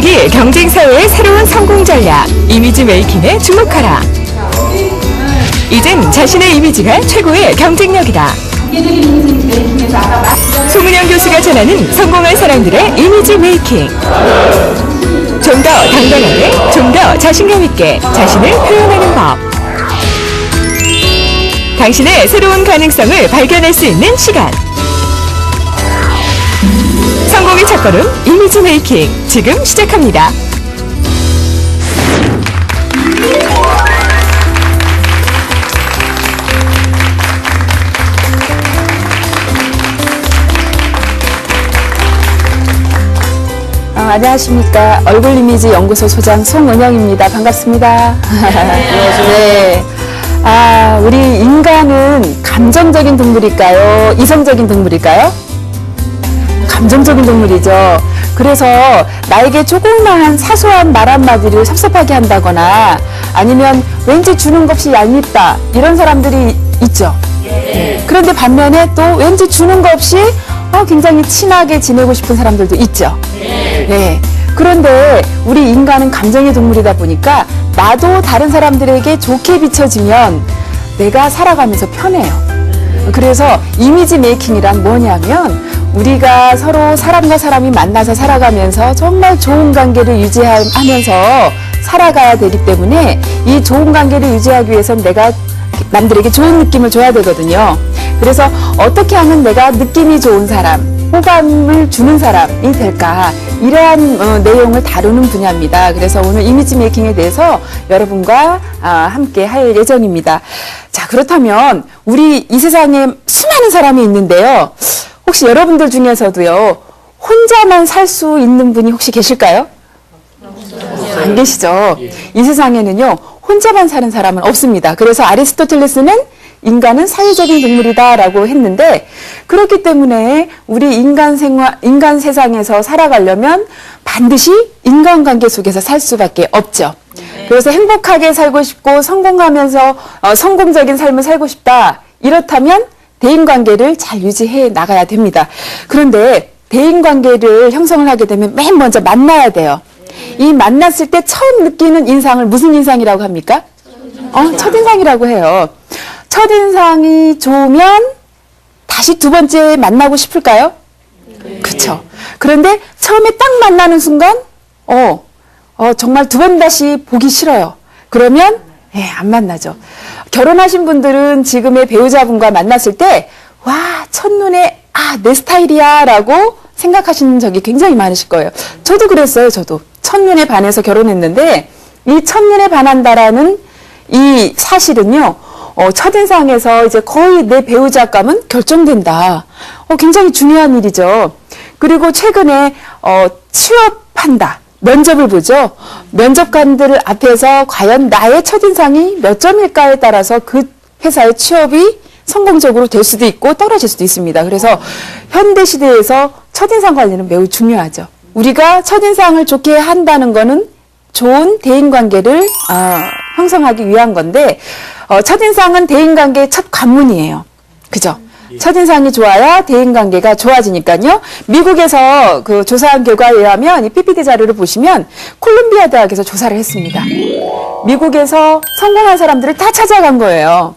성공하기 경쟁사회의 새로운 성공 전략, 이미지 메이킹에 주목하라. 이젠 자신의 이미지가 최고의 경쟁력이다. 송은영 교수가 전하는 성공한 사람들의 이미지 메이킹. 좀 더 당당하게, 좀 더 자신감 있게 자신을 표현하는 법. 당신의 새로운 가능성을 발견할 수 있는 시간. 성공의 첫걸음 이미지 메이킹 지금 시작합니다. 안녕하십니까. 얼굴 이미지 연구소 소장 송은영입니다. 반갑습니다. 네. 우리 인간은 감정적인 동물일까요? 이성적인 동물일까요? 감정적인 동물이죠. 그래서 나에게 조그마한 사소한 말 한마디를 섭섭하게 한다거나 아니면 왠지 주는 것 없이 얄밉다 이런 사람들이 있죠. 그런데 반면에 또 왠지 주는 것 없이 굉장히 친하게 지내고 싶은 사람들도 있죠. 네. 그런데 우리 인간은 감정의 동물이다 보니까 나도 다른 사람들에게 좋게 비춰지면 내가 살아가면서 편해요. 그래서 이미지 메이킹이란 뭐냐면 우리가 서로 사람과 사람이 만나서 살아가면서 정말 좋은 관계를 유지하면서 살아가야 되기 때문에 이 좋은 관계를 유지하기 위해서는 내가 남들에게 좋은 느낌을 줘야 되거든요. 그래서 어떻게 하면 내가 느낌이 좋은 사람, 호감을 주는 사람이 될까, 이러한 내용을 다루는 분야입니다. 그래서 오늘 이미지 메이킹에 대해서 여러분과 함께 할 예정입니다. 자, 그렇다면 우리 이 세상에 수많은 사람이 있는데요. 혹시 여러분들 중에서도요, 혼자만 살 수 있는 분이 혹시 계실까요? 안 계시죠? 이 세상에는요, 혼자만 사는 사람은 없습니다. 그래서 아리스토텔레스는 인간은 사회적인 동물이다라고 했는데, 그렇기 때문에 우리 인간 세상에서 살아가려면 반드시 인간관계 속에서 살 수밖에 없죠. 그래서 행복하게 살고 싶고 성공하면서 성공적인 삶을 살고 싶다. 이렇다면 대인관계를 잘 유지해 나가야 됩니다. 그런데 대인관계를 형성을 하게 되면 맨 먼저 만나야 돼요. 이 만났을 때 처음 느끼는 인상을 무슨 인상이라고 합니까? 첫인상이라고 해요. 첫인상이 좋으면 다시 두 번째 만나고 싶을까요? 그렇죠. 그런데 처음에 딱 만나는 순간 정말 두 번 다시 보기 싫어요. 그러면 안 만나죠. 결혼하신 분들은 지금의 배우자분과 만났을 때 와, 첫눈에 내 스타일이야 라고 생각하시는 적이 굉장히 많으실 거예요. 저도 그랬어요. 저도 첫눈에 반해서 결혼했는데 이 첫눈에 반한다라는 이 사실은요, 첫인상에서 이제 거의 내 배우자감은 결정된다. 굉장히 중요한 일이죠. 그리고 최근에 취업한다. 면접을 보죠. 면접관들 앞에서 과연 나의 첫인상이 몇 점일까에 따라서 그 회사의 취업이 성공적으로 될 수도 있고 떨어질 수도 있습니다. 그래서 현대 시대에서 첫인상 관리는 매우 중요하죠. 우리가 첫인상을 좋게 한다는 거는 좋은 대인관계를 형성하기 위한 건데, 첫인상은 대인관계의 첫 관문이에요. 그죠? 첫인상이 좋아야 대인관계가 좋아지니까요. 미국에서 그 조사한 결과에 의하면 이 PPT 자료를 보시면 콜롬비아 대학에서 조사를 했습니다. 미국에서 성공한 사람들을 다 찾아간 거예요.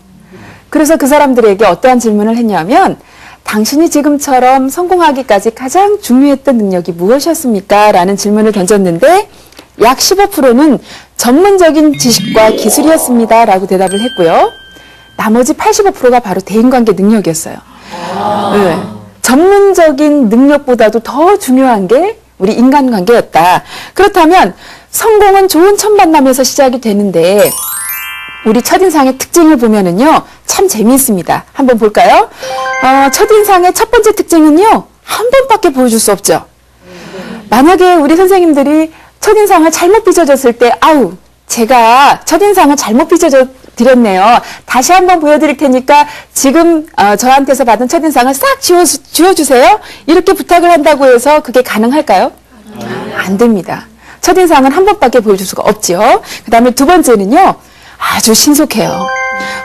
그래서 그 사람들에게 어떠한 질문을 했냐면, 당신이 지금처럼 성공하기까지 가장 중요했던 능력이 무엇이었습니까? 라는 질문을 던졌는데 약 15%는 전문적인 지식과 기술이었습니다. 라고 대답을 했고요. 나머지 85%가 바로 대인관계 능력이었어요. 네. 전문적인 능력보다도 더 중요한 게 우리 인간관계였다. 그렇다면 성공은 좋은 첫 만남에서 시작이 되는데 우리 첫인상의 특징을 보면은요, 참 재미있습니다. 한번 볼까요? 첫인상의 첫 번째 특징은요, 한 번밖에 보여줄 수 없죠. 만약에 우리 선생님들이 첫인상을 잘못 빚어줬을 때, 제가 첫인상을 잘못 빚어드렸네요. 다시 한번 보여드릴 테니까 지금 저한테서 받은 첫인상을 싹 지워주세요. 이렇게 부탁을 한다고 해서 그게 가능할까요? 안 됩니다. 첫인상은 한 번밖에 보여줄 수가 없죠. 그 다음에 두 번째는요, 아주 신속해요.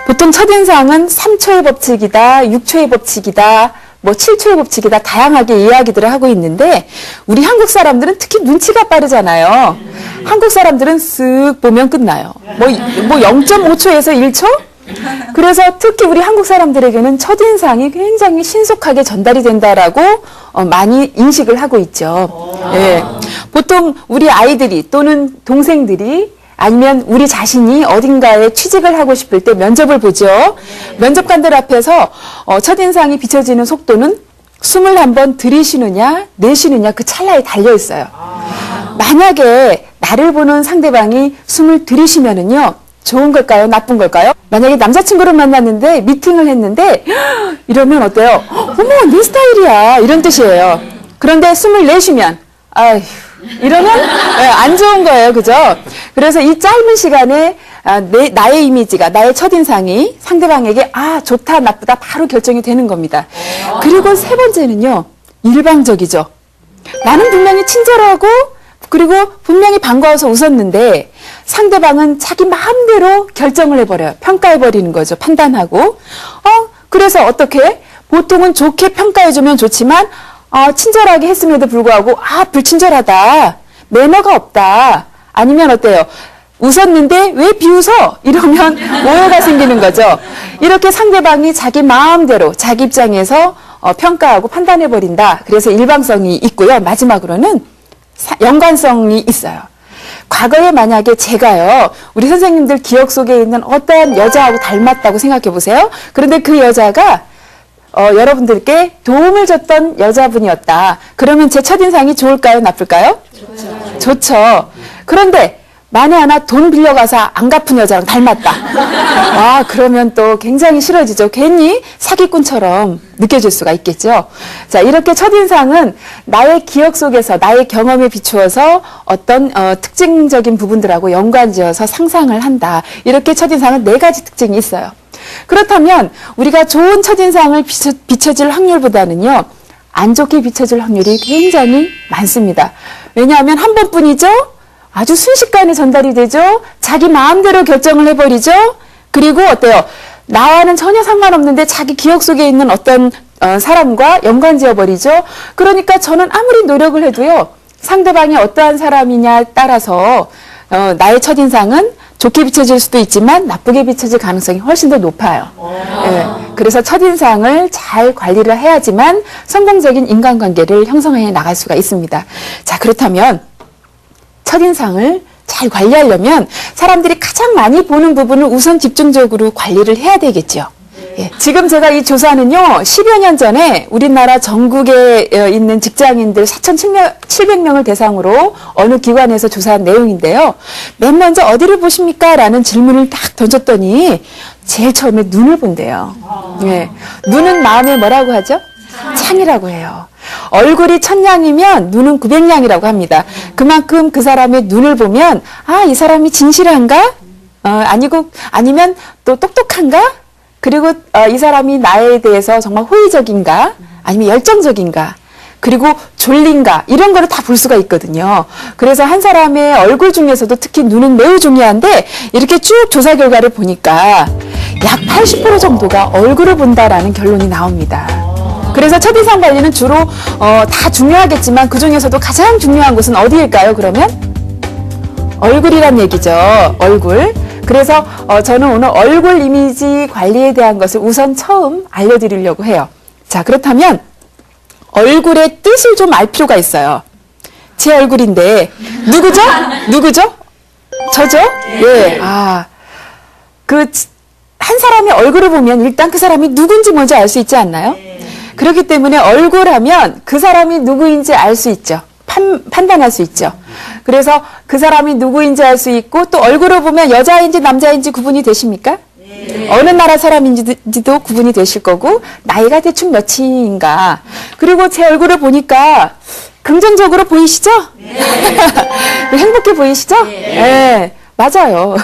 보통 첫인상은 3초의 법칙이다, 6초의 법칙이다, 뭐 7초의 법칙이다 다양하게 이야기들을 하고 있는데 우리 한국 사람들은 특히 눈치가 빠르잖아요. 한국 사람들은 쓱 보면 끝나요. 뭐 0.5초에서 1초? 그래서 특히 우리 한국 사람들에게는 첫인상이 굉장히 신속하게 전달이 된다라고 많이 인식을 하고 있죠. 예. 보통 우리 아이들이 또는 동생들이 아니면 우리 자신이 어딘가에 취직을 하고 싶을 때 면접을 보죠. 면접관들 앞에서 첫인상이 비춰지는 속도는 숨을 한번 들이쉬느냐 내쉬느냐 그 찰나에 달려 있어요. 만약에 나를 보는 상대방이 숨을 들이쉬면은요. 좋은 걸까요? 나쁜 걸까요? 만약에 남자친구를 만났는데 미팅을 했는데 이러면 어때요? 어머 내 스타일이야 이런 뜻이에요. 그런데 숨을 내쉬면 아휴 이러면 안 좋은 거예요. 그죠? 그래서 이 짧은 시간에 나의 이미지가 나의 첫인상이 상대방에게 좋다 나쁘다 바로 결정이 되는 겁니다. 그리고 세 번째는요. 일방적이죠. 나는 분명히 친절하고 그리고 분명히 반가워서 웃었는데 상대방은 자기 마음대로 결정을 해버려요. 평가해버리는 거죠. 판단하고. 그래서 어떻게? 보통은 좋게 평가해주면 좋지만 친절하게 했음에도 불구하고 불친절하다. 매너가 없다. 아니면 어때요? 웃었는데 왜 비웃어? 이러면 오해가 생기는 거죠. 이렇게 상대방이 자기 마음대로 자기 입장에서 평가하고 판단해버린다. 그래서 일방성이 있고요. 마지막으로는 연관성이 있어요. 과거에 만약에 제가요, 우리 선생님들 기억 속에 있는 어떠한 여자하고 닮았다고 생각해 보세요. 그런데 그 여자가 여러분들께 도움을 줬던 여자분이었다. 그러면 제 첫인상이 좋을까요? 나쁠까요? 좋죠. 그런데 만에 하나 돈 빌려가서 안 갚은 여자랑 닮았다. 그러면 또 굉장히 싫어지죠. 괜히 사기꾼처럼 느껴질 수가 있겠죠. 자, 이렇게 첫인상은 나의 기억 속에서 나의 경험에 비추어서 어떤 특징적인 부분들하고 연관지어서 상상을 한다. 이렇게 첫인상은 4가지 특징이 있어요. 그렇다면 우리가 좋은 첫인상을 비춰질 확률보다는요. 안 좋게 비춰질 확률이 굉장히 많습니다. 왜냐하면 한 번뿐이죠. 아주 순식간에 전달이 되죠. 자기 마음대로 결정을 해버리죠. 그리고 어때요? 나와는 전혀 상관없는데 자기 기억 속에 있는 어떤 사람과 연관지어버리죠. 그러니까 저는 아무리 노력을 해도요. 상대방이 어떠한 사람이냐에 따라서 나의 첫인상은 좋게 비춰질 수도 있지만 나쁘게 비춰질 가능성이 훨씬 더 높아요. 네. 그래서 첫인상을 잘 관리를 해야지만 성공적인 인간관계를 형성해 나갈 수가 있습니다. 자, 그렇다면 첫인상을 잘 관리하려면 사람들이 가장 많이 보는 부분을 우선 집중적으로 관리를 해야 되겠죠. 예. 지금 제가 이 조사는요, 10여 년 전에 우리나라 전국에 있는 직장인들 4,700명을 대상으로 어느 기관에서 조사한 내용인데요. 맨 먼저 어디를 보십니까? 라는 질문을 딱 던졌더니 제일 처음에 눈을 본대요. 예. 눈은 마음에 뭐라고 하죠? 창이라고 해요. 얼굴이 1000냥이면 눈은 900냥이라고 합니다. 그만큼 그 사람의 눈을 보면 이 사람이 진실한가? 아니면 또 똑똑한가? 그리고 이 사람이 나에 대해서 정말 호의적인가? 아니면 열정적인가? 그리고 졸린가? 이런 거를 다 볼 수가 있거든요. 그래서 한 사람의 얼굴 중에서도 특히 눈은 매우 중요한데 이렇게 쭉 조사 결과를 보니까 약 80% 정도가 얼굴을 본다라는 결론이 나옵니다. 그래서 첫인상 관리는 주로 다 중요하겠지만 그중에서도 가장 중요한 것은 어디일까요? 그러면 얼굴이란 얘기죠. 얼굴. 그래서 저는 오늘 얼굴 이미지 관리에 대한 것을 우선 처음 알려드리려고 해요. 자, 그렇다면 얼굴의 뜻을 좀 알 필요가 있어요. 제 얼굴인데 누구죠? 누구죠? 저죠? 예. 한 사람의 얼굴을 보면 일단 그 사람이 누군지 먼저 알 수 있지 않나요? 그렇기 때문에 얼굴 하면 그 사람이 누구인지 알 수 있죠. 판단할 수 있죠. 그래서 그 사람이 누구인지 알 수 있고 또 얼굴을 보면 여자인지 남자인지 구분이 되십니까? 네. 어느 나라 사람인지도 구분이 되실 거고 나이가 대충 몇인가. 그리고 제 얼굴을 보니까 긍정적으로 보이시죠? 네. 행복해 보이시죠? 네. 네. 맞아요.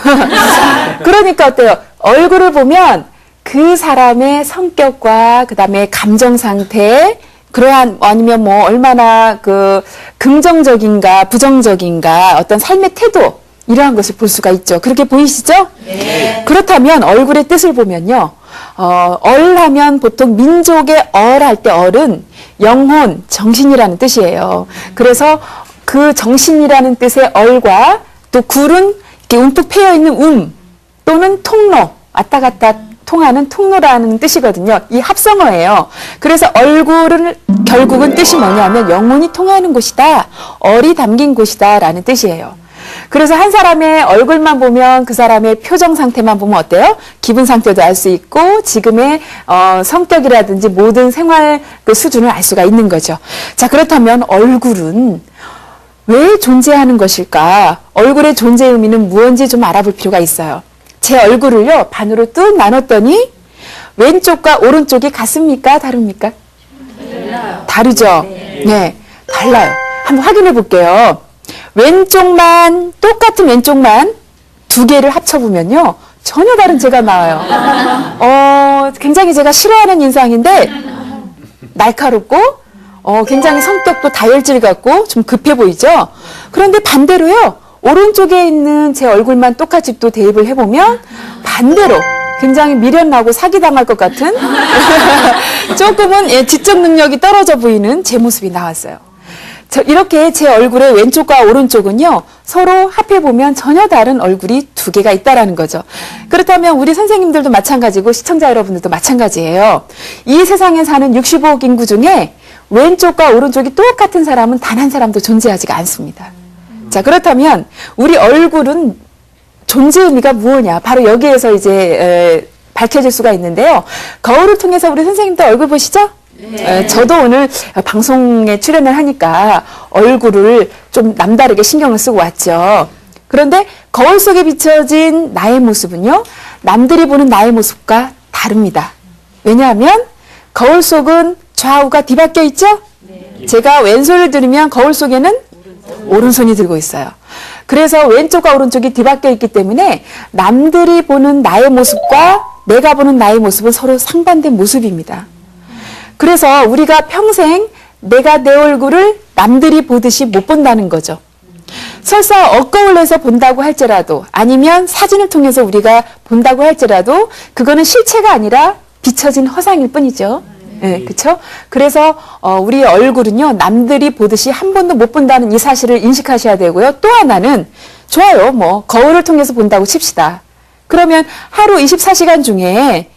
그러니까 어때요? 얼굴을 보면 그 사람의 성격과 그다음에 감정 상태, 그러한 아니면 뭐 얼마나 긍정적인가 부정적인가 어떤 삶의 태도 이러한 것을 볼 수가 있죠. 그렇게 보이시죠? 네. 그렇다면 얼굴의 뜻을 보면요. 얼하면 보통 민족의 얼할 때 얼은 영혼, 정신이라는 뜻이에요. 그래서 그 정신이라는 뜻의 얼과 또 굴은 이렇게 움푹 패여 있는 또는 통로, 왔다 갔다 통하는 통로라는 뜻이거든요. 이 합성어예요. 그래서 얼굴은 결국은 뜻이 뭐냐면 영혼이 통하는 곳이다. 얼이 담긴 곳이다 라는 뜻이에요. 그래서 한 사람의 얼굴만 보면 그 사람의 표정 상태만 보면 어때요? 기분 상태도 알 수 있고 지금의 성격이라든지 모든 생활 그 수준을 알 수가 있는 거죠. 자, 그렇다면 얼굴은 왜 존재하는 것일까? 얼굴의 존재 의미는 무엇인지 좀 알아볼 필요가 있어요. 제 얼굴을요 반으로 뚝 나눴더니 왼쪽과 오른쪽이 같습니까? 다릅니까? 다르죠? 네, 달라요. 한번 확인해 볼게요. 왼쪽만 똑같은 왼쪽만 두 개를 합쳐보면요 전혀 다른 제가 나와요. 굉장히 제가 싫어하는 인상인데 날카롭고 굉장히 성격도 다혈질 같고 좀 급해 보이죠? 그런데 반대로요 오른쪽에 있는 제 얼굴만 똑같이 또 대입을 해보면 반대로 굉장히 미련나고 사기당할 것 같은 조금은 지적 능력이 떨어져 보이는 제 모습이 나왔어요. 이렇게 제 얼굴의 왼쪽과 오른쪽은요 서로 합해보면 전혀 다른 얼굴이 두 개가 있다라는 거죠. 그렇다면 우리 선생님들도 마찬가지고 시청자 여러분들도 마찬가지예요. 이 세상에 사는 65억 인구 중에 왼쪽과 오른쪽이 똑같은 사람은 단 한 사람도 존재하지가 않습니다. 자, 그렇다면 우리 얼굴은 존재 의미가 무엇이냐? 바로 여기에서 이제 밝혀질 수가 있는데요. 거울을 통해서 우리 선생님도 얼굴 보시죠? 네. 저도 오늘 방송에 출연을 하니까 얼굴을 좀 남다르게 신경을 쓰고 왔죠. 그런데 거울 속에 비춰진 나의 모습은요. 남들이 보는 나의 모습과 다릅니다. 왜냐하면 거울 속은 좌우가 뒤바뀌어 있죠? 네. 제가 왼손을 들으면 거울 속에는 오른손이 들고 있어요. 그래서 왼쪽과 오른쪽이 뒤바뀌어 있기 때문에 남들이 보는 나의 모습과 내가 보는 나의 모습은 서로 상반된 모습입니다. 그래서 우리가 평생 내가 내 얼굴을 남들이 보듯이 못 본다는 거죠. 설사 엇거울에서 본다고 할지라도 아니면 사진을 통해서 우리가 본다고 할지라도 그거는 실체가 아니라 비춰진 허상일 뿐이죠. 네, 그렇죠? 그래서 우리 얼굴은요 남들이 보듯이 한 번도 못 본다는 이 사실을 인식하셔야 되고요. 또 하나는 좋아요. 뭐 거울을 통해서 본다고 칩시다. 그러면 하루 24시간 중에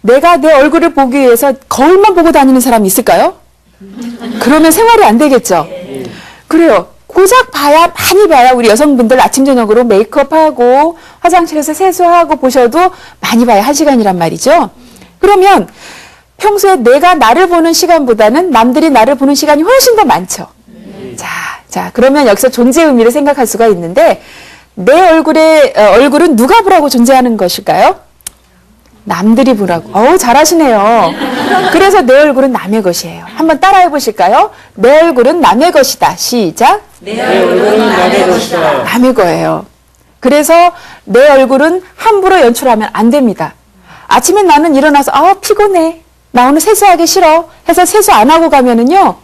내가 내 얼굴을 보기 위해서 거울만 보고 다니는 사람이 있을까요? 그러면 생활이 안 되겠죠. 그래요. 고작 봐야 많이 봐야 우리 여성분들 아침 저녁으로 메이크업하고 화장실에서 세수하고 보셔도 많이 봐야 1시간이란 말이죠. 그러면 평소에 내가 나를 보는 시간보다는 남들이 나를 보는 시간이 훨씬 더 많죠. 자, 그러면 여기서 존재 의미를 생각할 수가 있는데 내 얼굴은 누가 보라고 존재하는 것일까요? 남들이 보라고. 잘하시네요. 그래서 내 얼굴은 남의 것이에요. 한번 따라해 보실까요? 내 얼굴은 남의 것이다. 시작. 내 얼굴은 남의 것이다. 남의 거예요. 그래서 내 얼굴은 함부로 연출하면 안 됩니다. 아침에 나는 일어나서 피곤해. 나 오늘 세수하기 싫어. 해서 세수 안 하고 가면은요.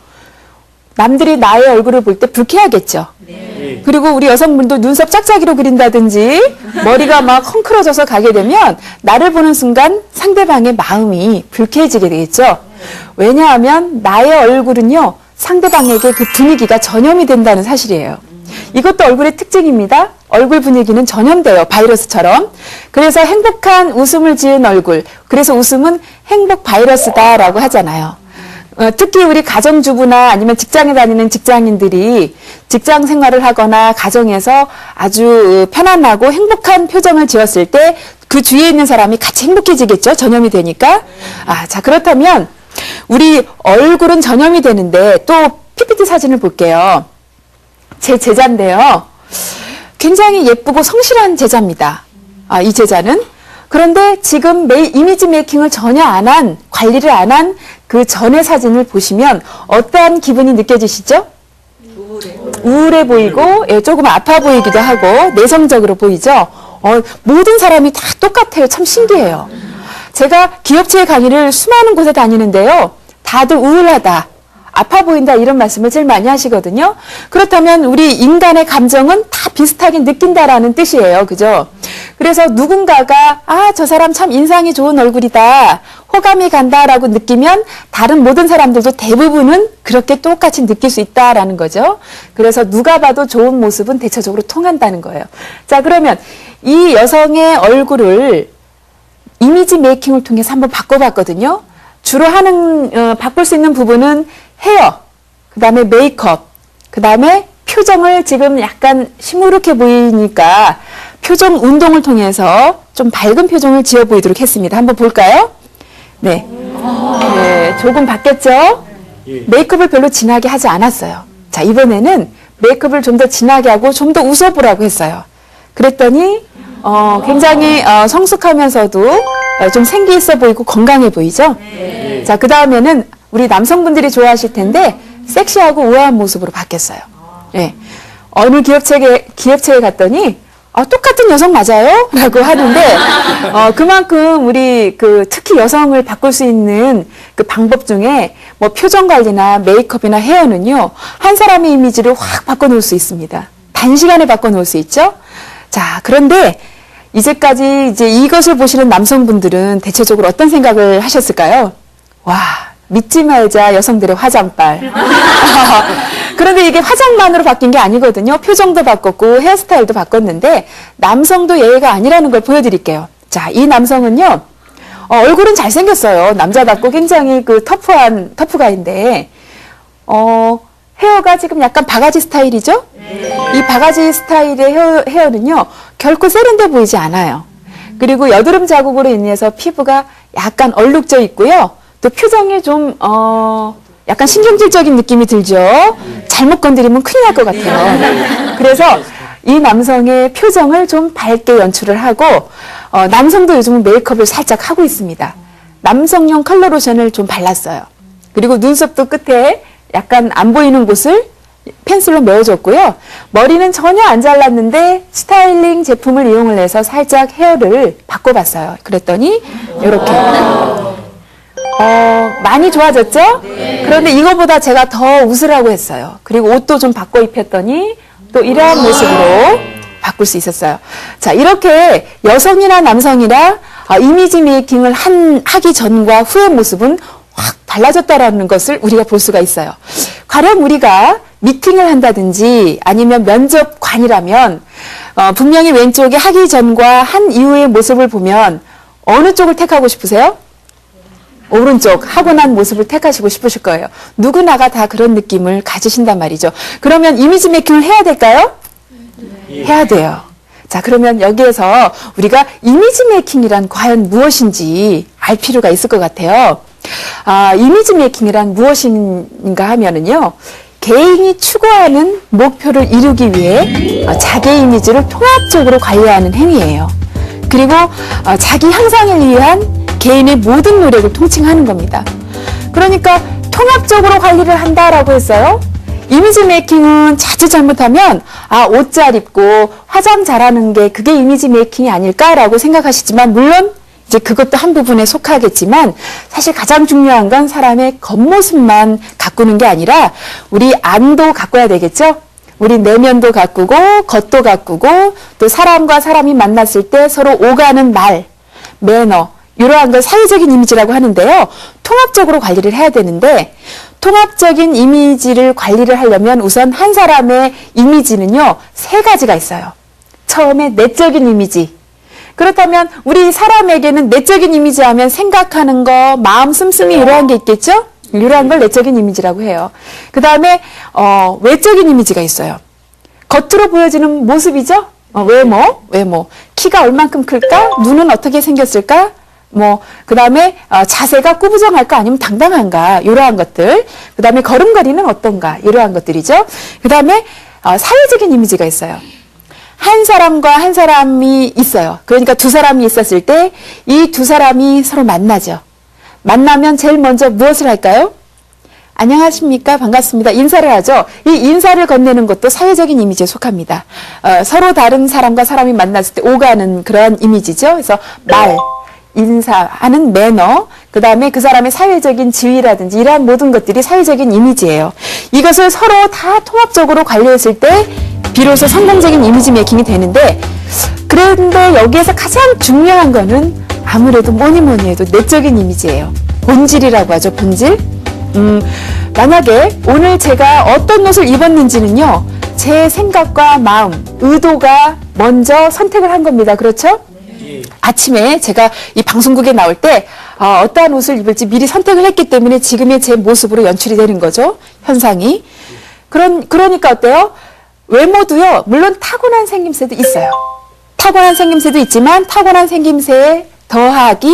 남들이 나의 얼굴을 볼 때 불쾌하겠죠. 네. 그리고 우리 여성분도 눈썹 짝짝이로 그린다든지 머리가 막 헝클어져서 가게 되면 나를 보는 순간 상대방의 마음이 불쾌해지게 되겠죠. 왜냐하면 나의 얼굴은요. 상대방에게 그 분위기가 전염이 된다는 사실이에요. 이것도 얼굴의 특징입니다. 얼굴 분위기는 전염돼요. 바이러스처럼. 그래서 행복한 웃음을 지은 얼굴. 그래서 웃음은 행복 바이러스다라고 하잖아요. 특히 우리 가정주부나 아니면 직장에 다니는 직장인들이 직장 생활을 하거나 가정에서 아주 편안하고 행복한 표정을 지었을 때 그 주위에 있는 사람이 같이 행복해지겠죠. 전염이 되니까. 자, 그렇다면 우리 얼굴은 전염이 되는데 또 PPT 사진을 볼게요. 제 제자인데요. 굉장히 예쁘고 성실한 제자입니다. 이 제자는. 그런데 지금 이미지 메이킹을 전혀 안 한, 관리를 안 한 그 전의 사진을 보시면 어떠한 기분이 느껴지시죠? 우울해 보이고, 조금 아파 보이기도 하고, 내성적으로 보이죠? 모든 사람이 다 똑같아요. 참 신기해요. 제가 기업체 강의를 수많은 곳에 다니는데요. 다들 우울하다. 아파 보인다 이런 말씀을 제일 많이 하시거든요. 그렇다면 우리 인간의 감정은 다 비슷하게 느낀다라는 뜻이에요. 그죠? 그래서 누군가가 저 사람 참 인상이 좋은 얼굴이다. 호감이 간다라고 느끼면 다른 모든 사람들도 대부분은 그렇게 똑같이 느낄 수 있다라는 거죠. 그래서 누가 봐도 좋은 모습은 대체적으로 통한다는 거예요. 자, 그러면 이 여성의 얼굴을 이미지 메이킹을 통해서 한번 바꿔봤거든요. 주로 바꿀 수 있는 부분은 헤어, 그 다음에 메이크업, 그 다음에 표정을 지금 약간 시무룩해 보이니까 표정 운동을 통해서 좀 밝은 표정을 지어 보이도록 했습니다. 한번 볼까요? 네. 네, 조금 바뀌었죠? 메이크업을 별로 진하게 하지 않았어요. 자, 이번에는 메이크업을 좀 더 진하게 하고 좀 더 웃어보라고 했어요. 그랬더니 굉장히 성숙하면서도 좀 생기 있어 보이고 건강해 보이죠? 네. 자, 그 다음에는 우리 남성분들이 좋아하실 텐데 섹시하고 우아한 모습으로 바뀌었어요. 네. 어느 기업체에 갔더니 똑같은 여성 맞아요? 라고 하는데 그만큼 우리 특히 여성을 바꿀 수 있는 그 방법 중에 뭐 표정 관리나 메이크업이나 헤어는요, 한 사람의 이미지를 확 바꿔놓을 수 있습니다. 단시간에 바꿔놓을 수 있죠? 자, 그런데 이제까지 이제 이것을 보시는 남성분들은 대체적으로 어떤 생각을 하셨을까요? 와, 믿지 말자 여성들의 화장빨. 그런데 이게 화장만으로 바뀐 게 아니거든요. 표정도 바꿨고 헤어스타일도 바꿨는데 남성도 예외가 아니라는 걸 보여드릴게요. 자, 이 남성은요, 얼굴은 잘생겼어요. 남자답고 굉장히 터프가인데 헤어가 지금 약간 바가지 스타일이죠? 이 바가지 스타일의 헤어는요, 결코 세련돼 보이지 않아요. 그리고 여드름 자국으로 인해서 피부가 약간 얼룩져 있고요. 또 표정이 좀, 약간 신경질적인 느낌이 들죠? 잘못 건드리면 큰일 날 것 같아요. 그래서 이 남성의 표정을 좀 밝게 연출을 하고, 남성도 요즘은 메이크업을 살짝 하고 있습니다. 남성용 컬러 로션을 좀 발랐어요. 그리고 눈썹도 끝에 약간 안 보이는 곳을 펜슬로 메워줬고요. 머리는 전혀 안 잘랐는데 스타일링 제품을 이용을 해서 살짝 헤어를 바꿔봤어요. 그랬더니 이렇게 많이 좋아졌죠? 그런데 이거보다 제가 더 웃으라고 했어요. 그리고 옷도 좀 바꿔 입혔더니 또 이러한 모습으로 바꿀 수 있었어요. 자, 이렇게 여성이나 남성이나 이미지 메이킹을 하기 전과 후의 모습은 확 달라졌다라는 것을 우리가 볼 수가 있어요. 가령 우리가 미팅을 한다든지 아니면 면접관이라면 분명히 왼쪽에 하기 전과 한 이후의 모습을 보면 어느 쪽을 택하고 싶으세요? 오른쪽, 하고 난 모습을 택하시고 싶으실 거예요. 누구나가 다 그런 느낌을 가지신단 말이죠. 그러면 이미지 메이킹을 해야 될까요? 해야 돼요. 자, 그러면 여기에서 우리가 이미지 메이킹이란 과연 무엇인지 알 필요가 있을 것 같아요. 이미지 메이킹이란 무엇인가 하면은요, 개인이 추구하는 목표를 이루기 위해 자기 이미지를 통합적으로 관리하는 행위예요. 그리고 자기 향상을 위한 개인의 모든 노력을 통칭하는 겁니다. 그러니까 통합적으로 관리를 한다라고 했어요. 이미지 메이킹은 자칫 잘못하면 옷 잘 입고 화장 잘하는 게 그게 이미지 메이킹이 아닐까라고 생각하시지만, 물론 이제 그것도 한 부분에 속하겠지만 사실 가장 중요한 건 사람의 겉모습만 가꾸는 게 아니라 우리 안도 가꿔야 되겠죠? 우리 내면도 가꾸고 겉도 가꾸고 또 사람과 사람이 만났을 때 서로 오가는 말, 매너, 이러한 걸 사회적인 이미지라고 하는데요. 통합적으로 관리를 해야 되는데, 통합적인 이미지를 관리를 하려면 우선 한 사람의 이미지는요, 3가지가 있어요. 처음에 내적인 이미지. 그렇다면 우리 사람에게는 내적인 이미지 하면 생각하는 거, 마음 씀씀이 이러한 게 있겠죠? 이러한 걸 내적인 이미지라고 해요. 그 다음에 외적인 이미지가 있어요. 겉으로 보여지는 모습이죠? 외모. 키가 얼만큼 클까? 눈은 어떻게 생겼을까? 그 다음에 자세가 꾸부정할까? 아니면 당당한가? 이러한 것들. 그 다음에 걸음걸이는 어떤가? 이러한 것들이죠. 그 다음에 사회적인 이미지가 있어요. 한 사람과 한 사람이 있어요. 그러니까 2사람이 있었을 때 이 2사람이 서로 만나죠. 만나면 제일 먼저 무엇을 할까요? 안녕하십니까? 반갑습니다. 인사를 하죠. 이 인사를 건네는 것도 사회적인 이미지에 속합니다. 서로 다른 사람과 사람이 만났을 때 오가는 그런 이미지죠. 그래서 말, 인사하는 매너, 그 다음에 그 사람의 사회적인 지위라든지 이러한 모든 것들이 사회적인 이미지예요. 이것을 서로 다 통합적으로 관리했을 때 비로소 성공적인 이미지 메이킹이 되는데, 그런데 여기에서 가장 중요한 거는 아무래도 뭐니 해도 내적인 이미지예요. 본질이라고 하죠. 본질. 만약에 오늘 제가 어떤 옷을 입었는지는요, 제 생각과 마음, 의도가 먼저 선택을 한 겁니다. 그렇죠? 아침에 제가 이 방송국에 나올 때 어떠한 옷을 입을지 미리 선택을 했기 때문에 지금의 제 모습으로 연출이 되는 거죠. 현상이. 그러니까 어때요? 외모도요, 물론 타고난 생김새도 있어요. 타고난 생김새도 있지만 타고난 생김새에 더하기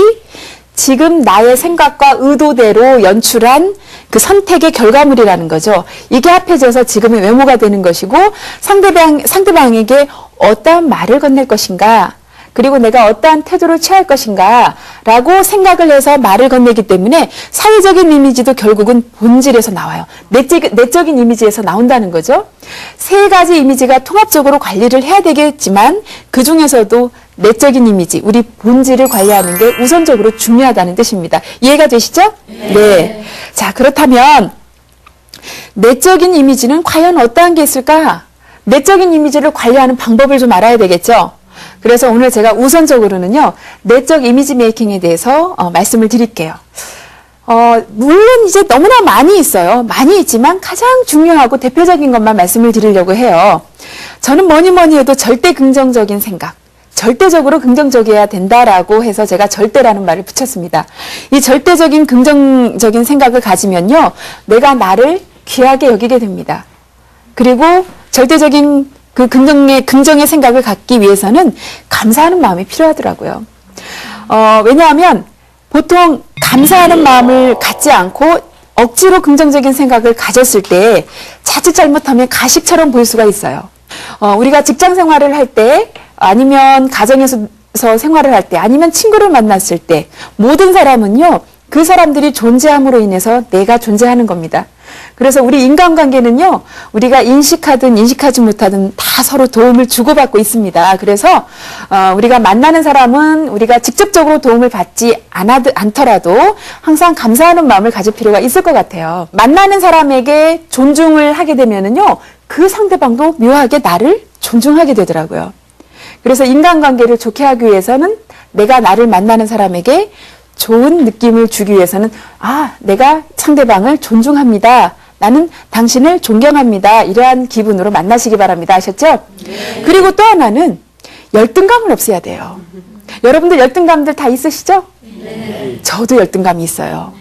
지금 나의 생각과 의도대로 연출한 그 선택의 결과물이라는 거죠. 이게 합해져서 지금의 외모가 되는 것이고, 상대방에게 어떠한 말을 건넬 것인가, 그리고 내가 어떠한 태도를 취할 것인가 라고 생각을 해서 말을 건네기 때문에 사회적인 이미지도 결국은 본질에서 나와요. 내적인 이미지에서 나온다는 거죠. 세 가지 이미지가 통합적으로 관리를 해야 되겠지만 그 중에서도 내적인 이미지, 우리 본질을 관리하는 게 우선적으로 중요하다는 뜻입니다. 이해가 되시죠? 네. 자, 그렇다면 내적인 이미지는 과연 어떠한 게 있을까? 내적인 이미지를 관리하는 방법을 좀 알아야 되겠죠? 그래서 오늘 제가 우선적으로는요, 내적 이미지 메이킹에 대해서 말씀을 드릴게요. 물론 이제 너무나 많이 있어요. 많이 있지만 가장 중요하고 대표적인 것만 말씀을 드리려고 해요. 저는 뭐니 해도 절대 긍정적인 생각, 절대적으로 긍정적이어야 된다라고 해서 제가 절대라는 말을 붙였습니다. 이 절대적인 긍정적인 생각을 가지면요, 내가 나를 귀하게 여기게 됩니다. 그리고 절대적인 그 긍정의 생각을 갖기 위해서는 감사하는 마음이 필요하더라고요. 왜냐하면 보통 감사하는 마음을 갖지 않고 억지로 긍정적인 생각을 가졌을 때 자칫 잘못하면 가식처럼 보일 수가 있어요. 우리가 직장 생활을 할 때, 아니면 가정에서 생활을 할 때, 아니면 친구를 만났을 때, 모든 사람은요, 그 사람들이 존재함으로 인해서 내가 존재하는 겁니다. 그래서 우리 인간관계는요, 우리가 인식하든 인식하지 못하든 다 서로 도움을 주고받고 있습니다. 그래서 우리가 만나는 사람은 우리가 직접적으로 도움을 받지 않더라도 항상 감사하는 마음을 가질 필요가 있을 것 같아요. 만나는 사람에게 존중을 하게 되면은요, 그 상대방도 묘하게 나를 존중하게 되더라고요. 그래서 인간관계를 좋게 하기 위해서는 내가 나를 만나는 사람에게 좋은 느낌을 주기 위해서는 내가 상대방을 존중합니다. 나는 당신을 존경합니다. 이러한 기분으로 만나시기 바랍니다. 아셨죠? 네. 그리고 또 하나는 열등감을 없애야 돼요. 여러분들 열등감들 다 있으시죠? 네. 저도 열등감이 있어요.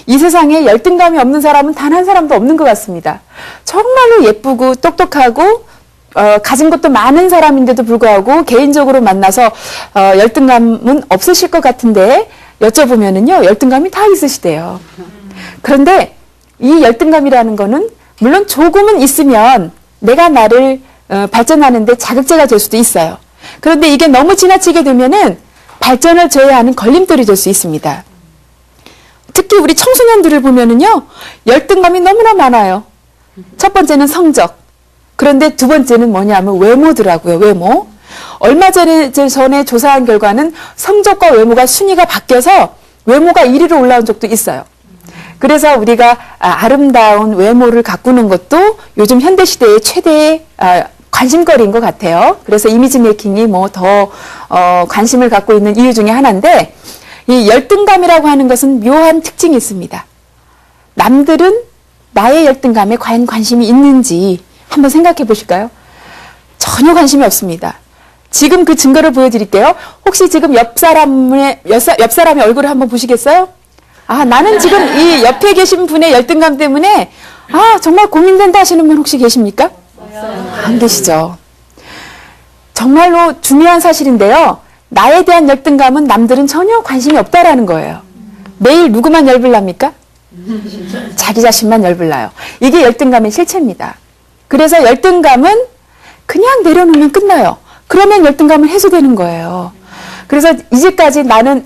이 세상에 열등감이 없는 사람은 단 한 사람도 없는 것 같습니다. 정말로 예쁘고 똑똑하고 가진 것도 많은 사람인데도 불구하고 개인적으로 만나서 열등감은 없으실 것 같은데 여쭤보면은요, 열등감이 다 있으시대요. 그런데 이 열등감이라는 거는 물론 조금은 있으면 내가 나를 발전하는데 자극제가 될 수도 있어요. 그런데 이게 너무 지나치게 되면은 발전을 제어하는 걸림돌이 될 수 있습니다. 특히 우리 청소년들을 보면은요, 열등감이 너무나 많아요. 첫 번째는 성적. 그런데 두 번째는 뭐냐면 외모더라고요, 외모. 얼마 전에 조사한 결과는 성적과 외모가 순위가 바뀌어서 외모가 1위로 올라온 적도 있어요. 그래서 우리가 아름다운 외모를 가꾸는 것도 요즘 현대시대의 최대의 관심거리인 것 같아요. 그래서 이미지 메이킹이 더 관심을 갖고 있는 이유 중에 하나인데, 이 열등감이라고 하는 것은 묘한 특징이 있습니다. 남들은 나의 열등감에 과연 관심이 있는지 한번 생각해 보실까요? 전혀 관심이 없습니다. 지금 그 증거를 보여드릴게요. 혹시 지금 옆 사람의 얼굴을 한번 보시겠어요? 나는 지금 이 옆에 계신 분의 열등감 때문에 정말 고민된다 하시는 분 혹시 계십니까? 안 계시죠. 정말로 중요한 사실인데요. 나에 대한 열등감은 남들은 전혀 관심이 없다라는 거예요. 매일 누구만 열불납니까? 자기 자신만 열불나요. 이게 열등감의 실체입니다. 그래서 열등감은 그냥 내려놓으면 끝나요. 그러면 열등감은 해소되는 거예요. 그래서 이제까지 나는